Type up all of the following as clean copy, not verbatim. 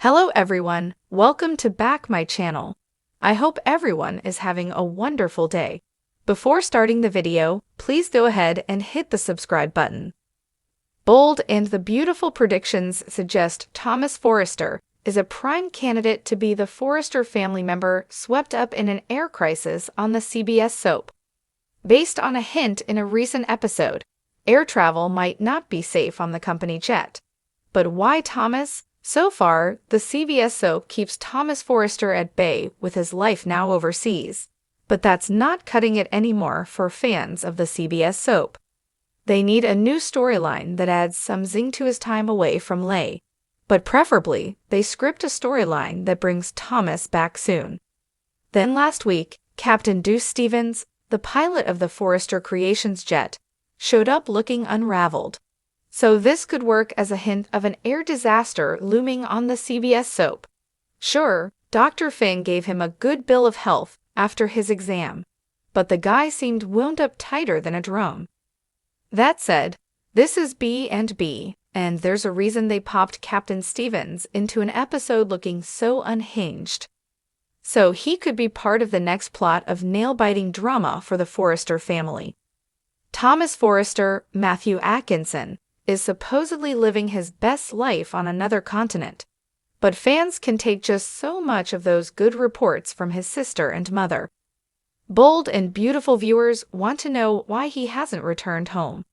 Hello everyone, welcome to back my channel. I hope everyone is having a wonderful day. Before starting the video, please go ahead and hit the subscribe button. Bold and the beautiful predictions suggest Thomas Forrester is a prime candidate to be the Forrester family member swept up in an air crisis on the CBS soap. Based on a hint in a recent episode, air travel might not be safe on the company jet. But why Thomas? So far, the CBS soap keeps Thomas Forrester at bay with his life now overseas. But that's not cutting it anymore for fans of the CBS soap. They need a new storyline that adds some zing to his time away from Lay. But preferably, they script a storyline that brings Thomas back soon. Then last week, Captain Deuce Stevens, the pilot of the Forrester Creations jet, showed up looking unraveled. So this could work as a hint of an air disaster looming on the CBS soap. Sure, Dr. Finn gave him a good bill of health after his exam, but the guy seemed wound up tighter than a drum. That said, this is B&B, and there's a reason they popped Captain Stevens into an episode looking so unhinged. So he could be part of the next plot of nail-biting drama for the Forrester family. Thomas Forrester, Matthew Atkinson, is supposedly living his best life on another continent. But fans can take just so much of those good reports from his sister and mother. Bold and beautiful viewers want to know why he hasn't returned home.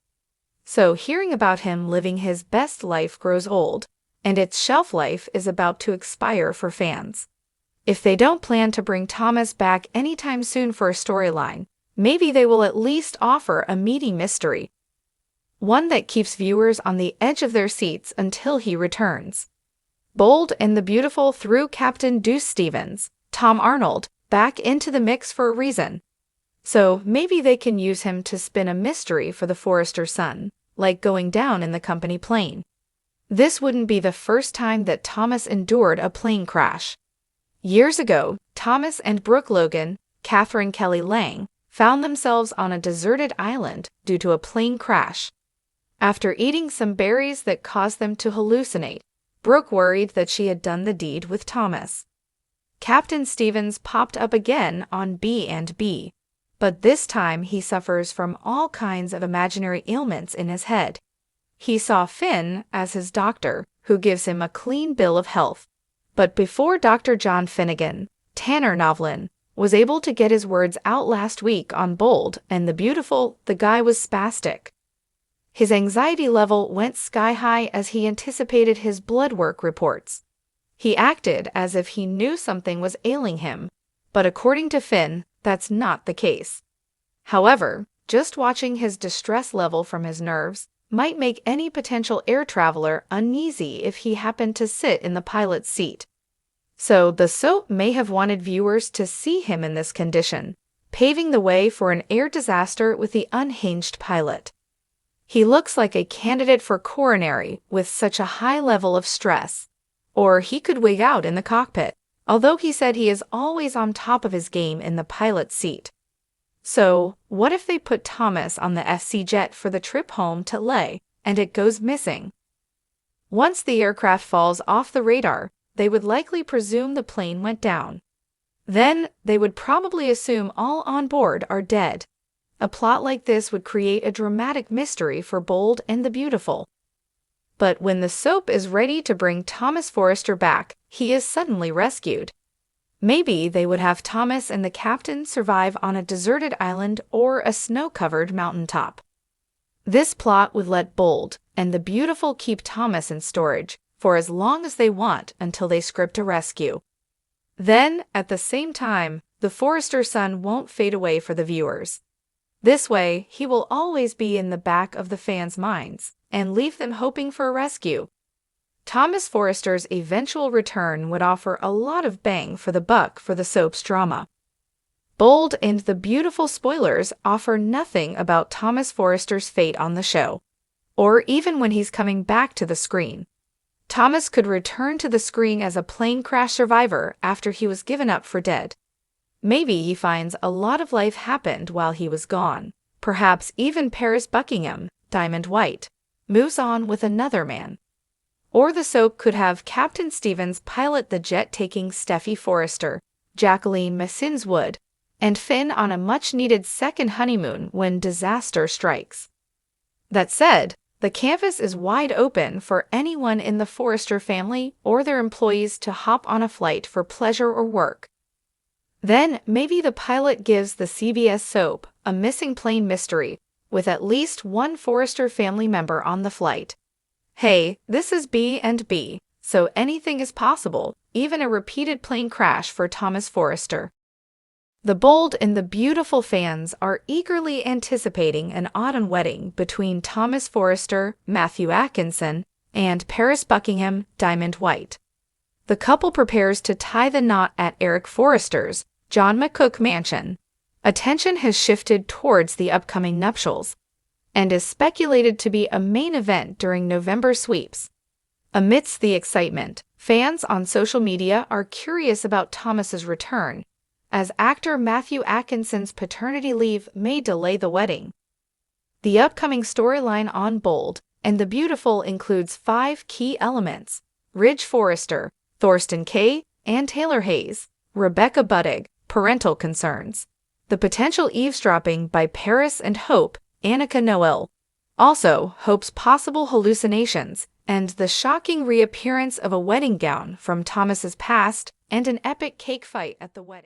So hearing about him living his best life grows old, and its shelf life is about to expire for fans. If they don't plan to bring Thomas back anytime soon for a storyline, maybe they will at least offer a meaty mystery. One that keeps viewers on the edge of their seats until he returns. Bold and the Beautiful threw Captain Deuce Stevens, Tom Arnold, back into the mix for a reason. So maybe they can use him to spin a mystery for the Forrester son, like going down in the company plane. This wouldn't be the first time that Thomas endured a plane crash. Years ago, Thomas and Brooke Logan, Catherine Kelly Lang, found themselves on a deserted island due to a plane crash. After eating some berries that caused them to hallucinate, Brooke worried that she had done the deed with Thomas. Captain Stevens popped up again on B&B, but this time he suffers from all kinds of imaginary ailments in his head. He saw Finn as his doctor, who gives him a clean bill of health. But before Dr. John Finnegan, Tanner Novlin, was able to get his words out last week on Bold and the Beautiful, the guy was spastic. His anxiety level went sky high as he anticipated his blood work reports. He acted as if he knew something was ailing him, but according to Finn, that's not the case. However, just watching his distress level from his nerves might make any potential air traveler uneasy if he happened to sit in the pilot's seat. So the soap may have wanted viewers to see him in this condition, paving the way for an air disaster with the unhinged pilot. He looks like a candidate for coronary with such a high level of stress. Or he could wig out in the cockpit, although he said he is always on top of his game in the pilot's seat. So, what if they put Thomas on the FC jet for the trip home to Lay, and it goes missing? Once the aircraft falls off the radar, they would likely presume the plane went down. Then, they would probably assume all on board are dead. A plot like this would create a dramatic mystery for Bold and the Beautiful. But when the soap is ready to bring Thomas Forrester back, he is suddenly rescued. Maybe they would have Thomas and the captain survive on a deserted island or a snow-covered mountaintop. This plot would let Bold and the Beautiful keep Thomas in storage for as long as they want until they script a rescue. Then, at the same time, the Forrester son won't fade away for the viewers. This way, he will always be in the back of the fans' minds and leave them hoping for a rescue. Thomas Forrester's eventual return would offer a lot of bang for the buck for the soap's drama. Bold and the Beautiful spoilers offer nothing about Thomas Forrester's fate on the show, or even when he's coming back to the screen. Thomas could return to the screen as a plane crash survivor after he was given up for dead. Maybe he finds a lot of life happened while he was gone. Perhaps even Paris Buckingham, Diamond White, moves on with another man. Or the soap could have Captain Stevens pilot the jet taking Steffi Forrester, Jacqueline Massinswood, and Finn on a much-needed second honeymoon when disaster strikes. That said, the canvas is wide open for anyone in the Forrester family or their employees to hop on a flight for pleasure or work. Then, maybe the pilot gives the CBS soap a missing plane mystery with at least one Forrester family member on the flight. Hey, this is B&B, so anything is possible, even a repeated plane crash for Thomas Forrester. The bold and the beautiful fans are eagerly anticipating an autumn wedding between Thomas Forrester, Matthew Atkinson, and Paris Buckingham, Diamond White. The couple prepares to tie the knot at Eric Forrester's John McCook mansion. Attention has shifted towards the upcoming nuptials, and is speculated to be a main event during November sweeps. Amidst the excitement, fans on social media are curious about Thomas's return, as actor Matthew Atkinson's paternity leave may delay the wedding. The upcoming storyline on Bold and the Beautiful includes 5 key elements: Ridge Forrester, Thorsten Kaye, and Taylor Hayes, Rebecca Budig, parental concerns, the potential eavesdropping by Paris and Hope, Annika Noel, also Hope's possible hallucinations, and the shocking reappearance of a wedding gown from Thomas's past and an epic cake fight at the wedding.